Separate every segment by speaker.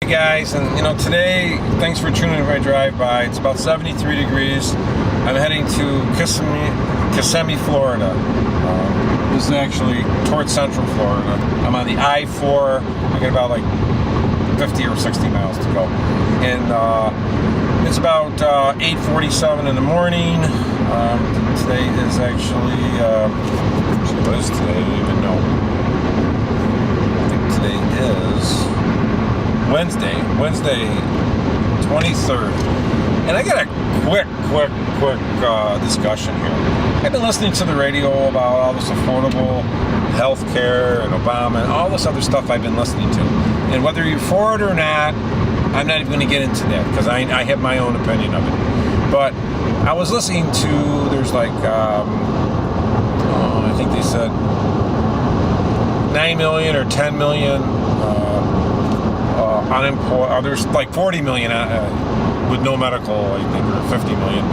Speaker 1: Hey guys, and today, thanks for tuning in my drive-by. It's about 73 degrees. I'm heading to Kissimmee, Florida. This is actually towards Central Florida. I'm on the I-4. I got about like 50 or 60 miles to go. And it's about 8:47 in the morning. Today is actually, what is today? I don't even know. I think today is Wednesday 23rd. And I got a quick discussion here. I've been listening to the radio about all this affordable health care and Obama and all this other stuff I've been listening to. And whether you're for it or not, I'm not even going to get into that because I have my own opinion of it. But I was listening to, there's like, I think they said 9 million or 10 million unemployed. There's like 40 million with no medical, I think, or 50 million.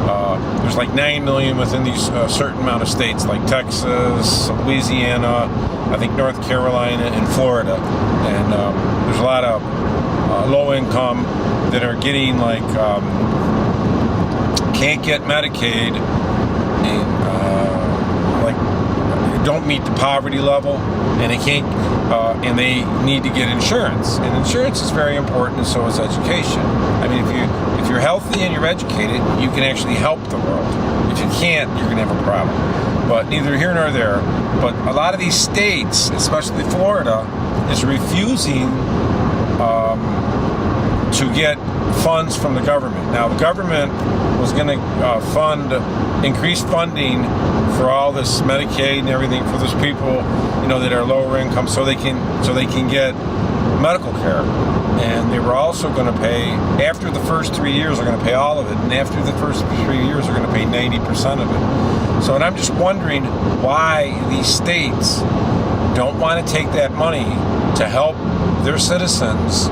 Speaker 1: But there's like 9 million within these certain amount of states, like Texas, Louisiana, I think North Carolina, and Florida. And there's a lot of low income that are getting like can't get Medicaid and like don't meet the poverty level, and they can't and they need to get insurance. And insurance is very important, and so is education. I mean, if you're healthy and you're educated, you can actually help the world. If you can't, you're going to have a problem. But neither here nor there. But a lot of these states, especially Florida, is refusing to get funds from the government. Now, the government was going to fund increased funding for all this Medicaid and everything for those people, that are lower income, so they can get medical care. And they were also going to pay, after the first 3 years, they're going to pay all of it, and after the first 3 years, they're going to pay 90% of it. So, and I'm just wondering why these states don't want to take that money to help their citizens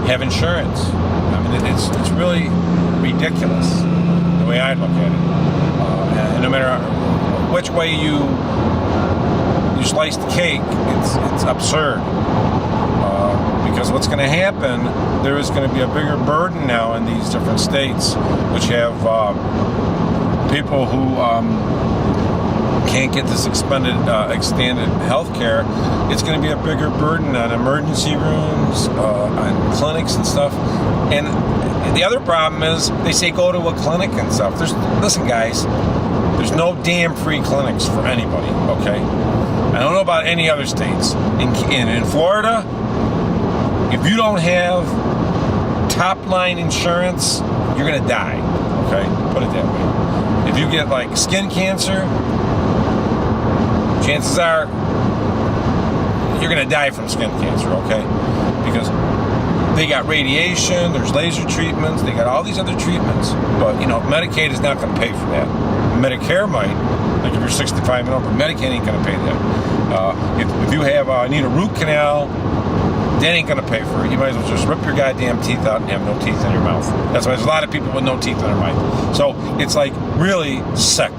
Speaker 1: have insurance. I mean, it's really ridiculous the way I look at it. And no matter which way you slice the cake, it's absurd. Because what's going to happen, there is going to be a bigger burden now in these different states, which have people who can't get this extended health care. It's going to be a bigger burden on emergency rooms, on clinics and stuff. And the other problem is they say go to a clinic and stuff. Listen, guys, there's no damn free clinics for anybody, okay? I don't know about any other states. In Florida, if you don't have top-line insurance, you're going to die, okay? Put it that way. If you get, like, skin cancer, chances are you're going to die from skin cancer, okay? Because they got radiation, there's laser treatments, they got all these other treatments. But, Medicaid is not going to pay for that. Medicare might, like if you're 65 and over, Medicaid ain't going to pay that. If you need a root canal, that ain't going to pay for it. You might as well just rip your goddamn teeth out and have no teeth in your mouth. That's why there's a lot of people with no teeth in their mouth. So it's like really sick.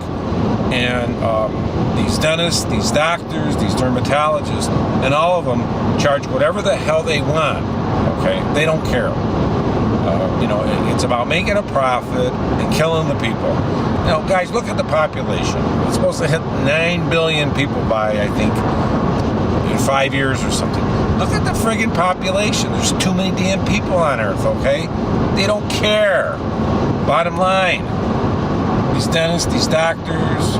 Speaker 1: And these dentists, these doctors, these dermatologists, and all of them charge whatever the hell they want, okay? They don't care. It's about making a profit and killing the people. Now, guys, look at the population. It's supposed to hit 9 billion people by, I think, in 5 years or something. Look at the friggin' population. There's too many damn people on Earth, okay? They don't care. Bottom line. These dentists, these doctors,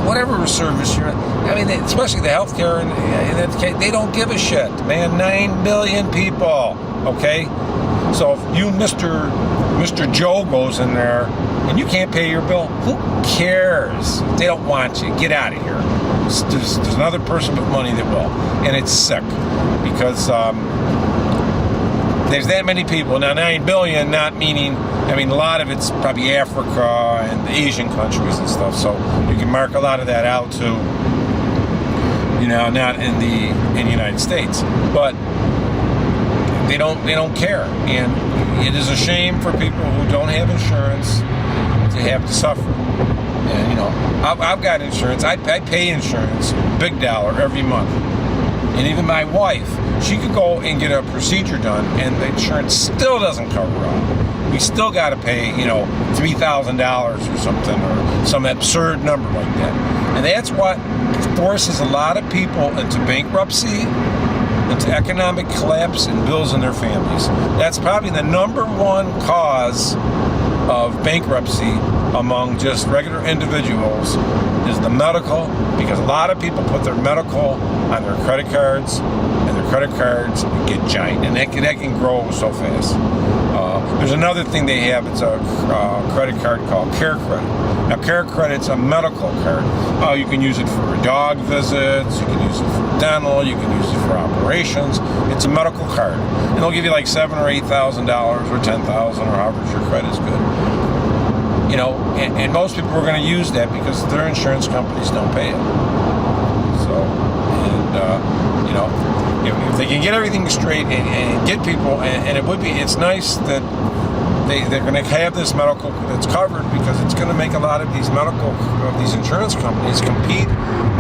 Speaker 1: whatever service you're in, especially the healthcare, they don't give a shit, man. 9 billion people, okay? So if you, Mr. Joe, goes in there and you can't pay your bill, who cares? They don't want you. Get out of here. There's another person with money that will. And it's sick because there's that many people. Now, 9 billion, not meaning, a lot of it's probably Africa and the Asian countries and stuff. So you can mark a lot of that out too, not in the United States. But they don't care. And it is a shame for people who don't have insurance to have to suffer. And, I've got insurance. I pay insurance, big dollar, every month. And even my wife, she could go and get a procedure done, and the insurance still doesn't cover all. We still got to pay, $3,000 or something, or some absurd number like that. And that's what forces a lot of people into bankruptcy, into economic collapse, and bills in their families. That's probably the number one cause of bankruptcy among just regular individuals, is the medical, because a lot of people put their medical on their credit cards, and their credit cards get giant, and that can grow so fast. There's another thing they have, it's a credit card called Care Credit. Now, Care Credit's a medical card. You can use it for dog visits, you can use it for dental, you can use it for operations. It's a medical card. And they'll give you like $7,000 or $8,000 or $10,000 or however your credit's good. And most people are going to use that because their insurance companies don't pay it. So, if they can get everything straight and get people, and it's nice that they're going to have this medical that's covered, because it's going to make a lot of these insurance companies compete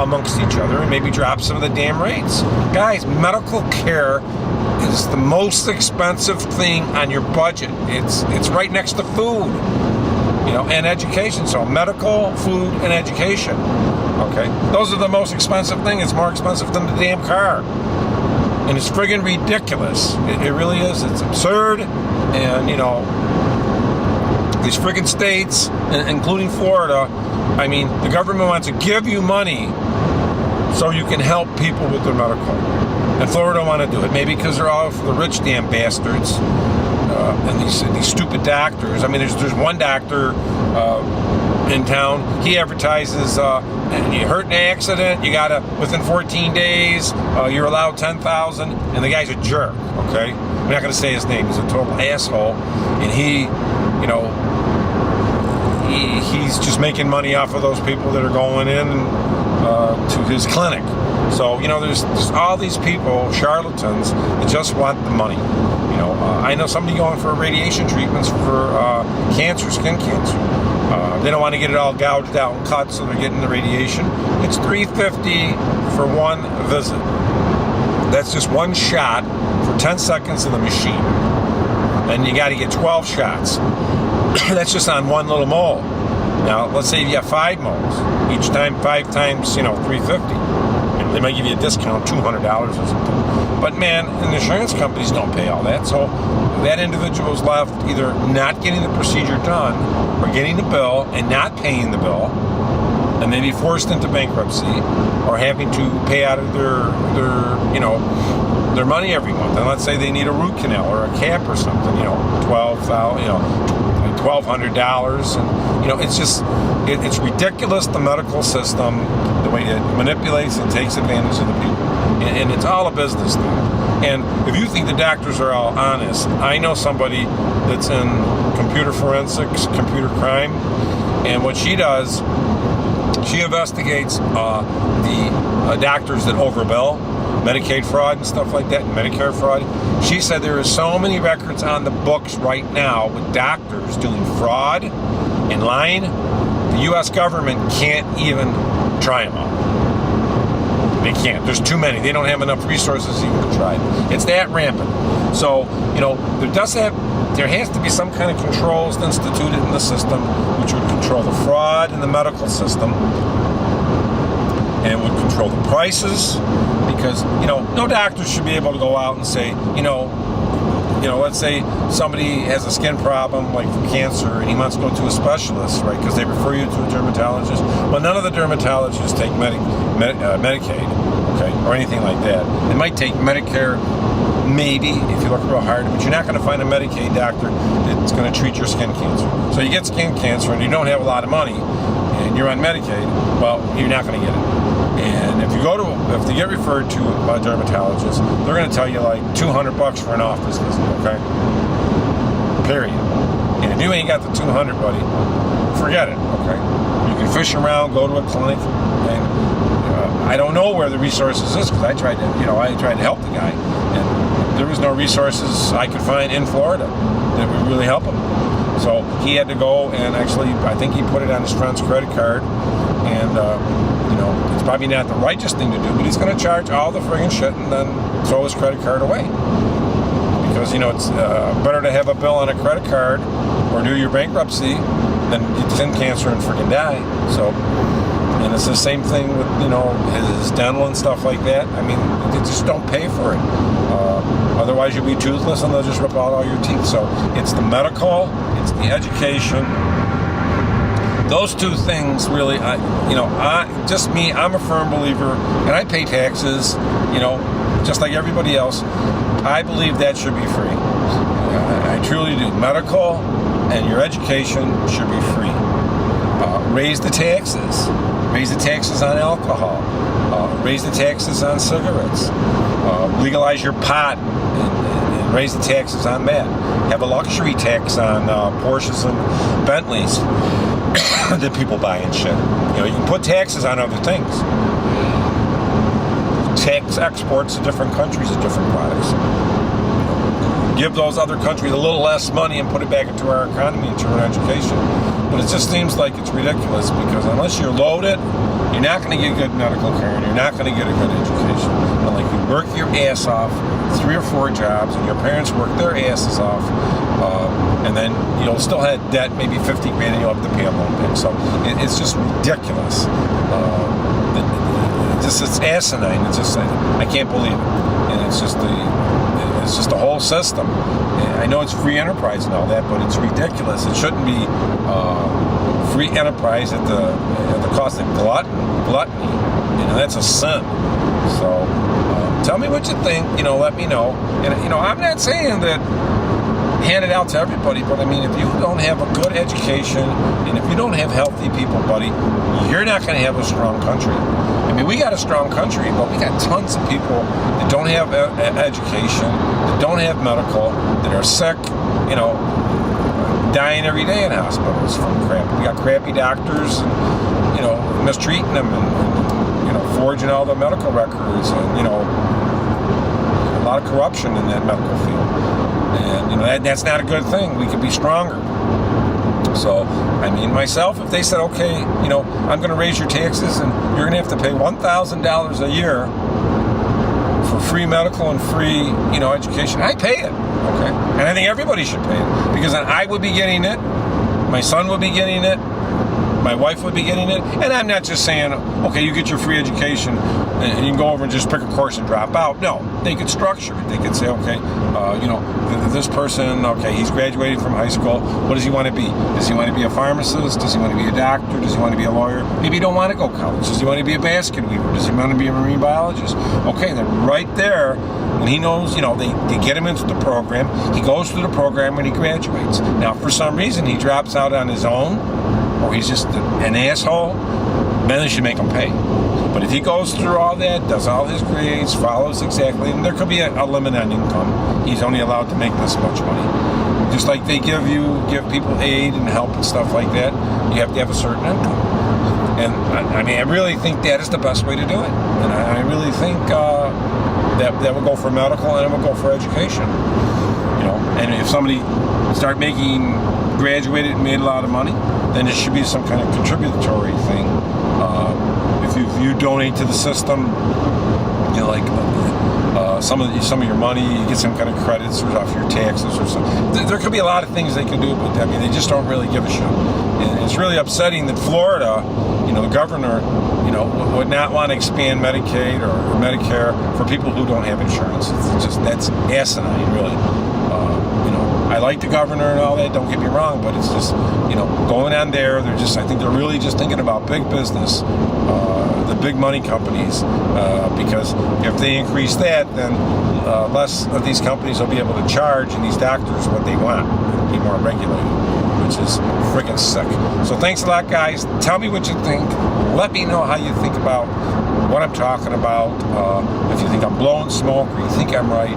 Speaker 1: amongst each other and maybe drop some of the damn rates. Guys, medical care is the most expensive thing on your budget. It's right next to food. And education. So medical, food, and education. Okay? Those are the most expensive thing. It's more expensive than the damn car. And it's friggin' ridiculous. It really is. It's absurd. And, these friggin' states, including Florida, the government wants to give you money so you can help people with their medical. And Florida don't want to do it. Maybe because they're all for the rich damn bastards. And these stupid doctors. There's one doctor in town. He advertises, you hurt in an accident, you gotta, within 14 days, you're allowed $10,000, and the guy's a jerk. Okay, I'm not gonna say his name. He's a total asshole, and he's just making money off of those people that are going in to his clinic. So there's all these people, charlatans, that just want the money. I know somebody going for radiation treatments for cancer, skin cancer. They don't want to get it all gouged out and cut, so they're getting the radiation. It's $350 for one visit. That's just one shot for 10 seconds in the machine. And you got to get 12 shots. That's just on one little mole. Now, let's say you have 5 moles. Each time, 5 times, $350. They might give you a discount, $200 or something. But man, and the insurance companies don't pay all that. So that individual's left either not getting the procedure done, or getting the bill and not paying the bill, and maybe forced into bankruptcy, or having to pay out of their money every month. And let's say they need a root canal or a cap or something, $1,200, and it's ridiculous, the medical system, the way it manipulates and takes advantage of the people, and it's all a business thing. And if you think the doctors are all honest, I know somebody that's in computer forensics, computer crime, and what she does, she investigates the doctors that overbill, Medicaid fraud and stuff like that, and Medicare fraud. She said there are so many records on the books right now with doctors doing fraud and lying, the U.S. government can't even try them all. They can't. There's too many. They don't have enough resources even to try. It's that rampant. So, there has to be some kind of controls instituted in the system which would control the fraud in the medical system, and would control the prices, because no doctor should be able to go out and say, let's say somebody has a skin problem, like from cancer, and he wants to go to a specialist, right? Because they refer you to a dermatologist. Well, none of the dermatologists take Medicaid, okay, or anything like that. They might take Medicare, maybe, if you look real hard, but you're not going to find a Medicaid doctor that's going to treat your skin cancer. So you get skin cancer and you don't have a lot of money, and you're on Medicaid, well, you're not going to get it. And if they get referred to a dermatologist, they're going to tell you like $200 for an office visit, okay? Period. And if you ain't got the 200, buddy, forget it, okay? You can fish around, go to a clinic, and I don't know where the resources is, because I tried to help the guy, and there was no resources I could find in Florida that would really help him. So he had to go, and actually, I think he put it on his friend's credit card, and it's probably not the righteous thing to do, but he's going to charge all the friggin' shit and then throw his credit card away. Because, it's better to have a bill on a credit card or do your bankruptcy than get skin cancer and friggin' die. So, and it's the same thing with, his dental and stuff like that. I mean, they just don't pay for it. Otherwise, you'll be toothless and they'll just rip out all your teeth. So it's the medical, it's the education. Those two things really, I'm a firm believer, and I pay taxes, just like everybody else. I believe that should be free. I truly do. Medical and your education should be free. Raise the taxes. Raise the taxes on alcohol. Raise the taxes on cigarettes. Legalize your pot and raise the taxes on that. Have a luxury tax on Porsches and Bentleys that people buy and shit. You can put taxes on other things. Tax exports to different countries of different products. Give those other countries a little less money and put it back into our economy, into our education. But it just seems like it's ridiculous because unless you're loaded, you're not going to get good medical care and you're not going to get a good education. And like you work your ass off, 3 or 4 jobs, and your parents work their asses off, and then you'll still have debt, maybe 50 grand, and you'll have to pay a loan back. So it's just ridiculous. It's asinine. It's just I can't believe it, and it's just the whole system. I know it's free enterprise and all that, but it's ridiculous. It shouldn't be free enterprise at the cost of gluttony. That's a sin. So tell me what you think. Let me know. And I'm not saying that hand it out to everybody, but I mean, if you don't have a good education and if you don't have healthy people, buddy, you're not going to have a strong country. I mean, we got a strong country, but we got tons of people that don't have education, that don't have medical, that are sick, dying every day in hospitals from crap. We got crappy doctors, and, mistreating them and forging all the medical records, and, a lot of corruption in that medical field. And, that's not a good thing. We could be stronger. So, I mean, myself, if they said, okay, I'm going to raise your taxes and you're going to have to pay $1,000 a year for free medical and free, education, I pay it, okay? And I think everybody should pay it because then I would be getting it, my son would be getting it, my wife would be getting it, and I'm not just saying, okay, you get your free education and you can go over and just pick a course and drop out. No, they could structure it. They could say, okay, this person, okay, he's graduated from high school. What does he want to be? Does he want to be a pharmacist? Does he want to be a doctor? Does he want to be a lawyer? Maybe he don't want to go to college. Does he want to be a basket weaver? Does he want to be a marine biologist? Okay, then right there, when he knows, they get him into the program, he goes through the program and he graduates. Now, for some reason, he drops out on his own, or he's just an asshole, then they should make him pay. But if he goes through all that, does all his grades, follows exactly, and there could be a limit on income. He's only allowed to make this much money. Just like they give people aid and help and stuff like that, you have to have a certain income. And I really think that is the best way to do it. And I really think that will go for medical and it will go for education. And if somebody graduated and made a lot of money, then it should be some kind of contributory thing. If you donate to the system, some of your money, you get some kind of credits or off your taxes or something. There could be a lot of things they can do, but they just don't really give a shit. And it's really upsetting that Florida, the governor, would not want to expand Medicaid or Medicare for people who don't have insurance. That's asinine, really. I like the governor and all that, don't get me wrong, but it's just, going on there, I think they're really just thinking about big business, the big money companies, because if they increase that, then less of these companies will be able to charge and these doctors what they want, be more regulated, which is freaking sick. So thanks a lot, guys. Tell me what you think. Let me know how you think about what I'm talking about. If you think I'm blowing smoke or you think I'm right,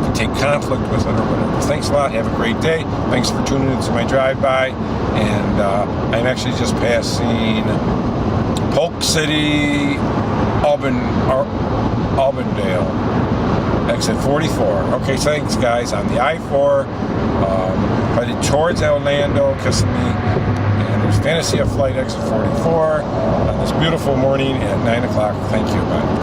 Speaker 1: if you take conflict with it or whatever. Thanks a lot. Have a great day. Thanks for tuning into my drive-by. And I'm actually just passing Polk City, Albandale, exit 44. Okay, thanks, guys. On the I-4, headed towards Orlando, Kissimmee, and there's Fantasy of Flight Exit 44 on this beautiful morning at 9 o'clock. Thank you. Bye.